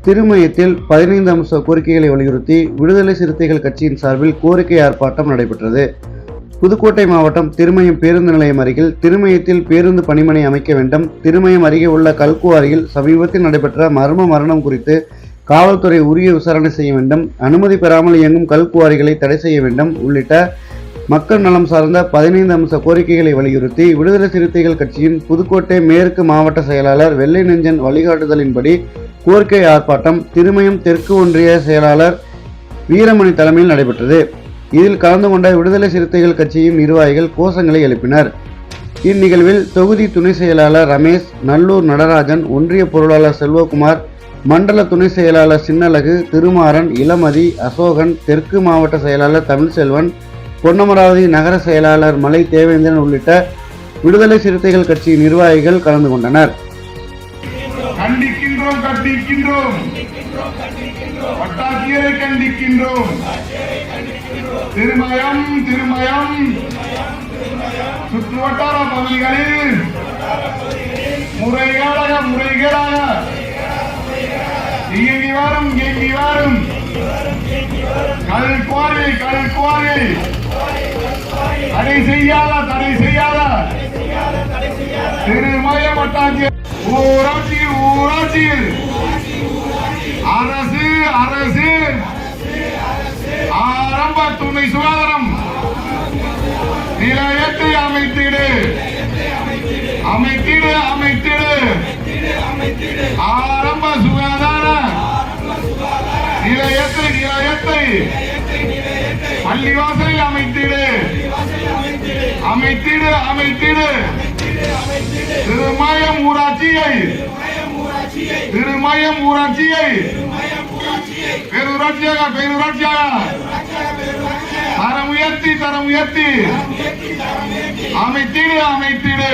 திருமயத்தில் 15 அம்ச கோரிக்கைகளை வலியுறுத்தி விடுதலை சிறுத்தைகள் கட்சியின் சார்பில் கோரிக்கை ஆர்ப்பாட்டம் நடைபெற்றது. புதுக்கோட்டை மாவட்டம் திருமயம் பேருந்து நிலையம் அருகில் திருமயத்தில் பேருந்து பணிமனை அமைக்க வேண்டும், திருமயம் அருகே உள்ள கல்குவாரியில் சமீபத்தில் நடைபெற்ற மரணம் குறித்து காவல்துறை உரிய விசாரணை செய்ய வேண்டும், அனுமதி பெறாமல் இயங்கும் கல்குவாரிகளை தடை செய்ய வேண்டும் உள்ளிட்ட மக்கள் நலம் சார்ந்த 15 அம்ச கோரிக்கைகளை வலியுறுத்தி விடுதலை சிறுத்தைகள் கட்சியின் புதுக்கோட்டை மேற்கு மாவட்ட செயலாளர் வெள்ளை நெஞ்சன் வழிகாட்டுதலின்படி கோரிக்கை ஆர்ப்பாட்டம் திருமயம் தெற்கு ஒன்றிய செயலாளர் வீரமணி தலைமையில் நடைபெற்றது. இதில் கலந்து கொண்ட விடுதலை சிறுத்தைகள் கட்சியின் நிர்வாகிகள் கோஷங்களை எழுப்பினர். இந்நிகழ்வில் தொகுதி துணை செயலாளர் ரமேஷ், நல்லூர் நடராஜன், ஒன்றிய பொருளாளர் செல்வகுமார், மண்டல துணை செயலாளர் சின்னழகு, திருமாறன், இளமதி, அசோகன், தெற்கு மாவட்ட செயலாளர் தமிழ்செல்வன், பொன்னமராவதி நகர செயலாளர் மலை தேவேந்திரன் உள்ளிட்ட விடுதலை சிறுத்தைகள் கட்சி நிர்வாகிகள் கலந்து கொண்டனர். கண்டிக்கின்றோம், கண்டிக்கின்றோம், வட்டாட்சியரை கண்டிக்கின்றோம். திருமயம் சுற்றுவட்டார பகுதிகளில் முறைகேடாக இயங்கி வரும் கல்குவாரி தடை செய்யாத திருமயம் வட்டாட்சியர் ஊராட்சியில் அரசு ஆரம்ப துணை சுகாதாரம் நிலையத்தை அமைத்திடு ஆரம்ப சுகாதார நிலையத்தை பள்ளிவாசலில் அமைத்திடு திருமயம் ஊராட்சியை பேரூராட்சியாக தரம் உயர்த்தி அமைத்திடு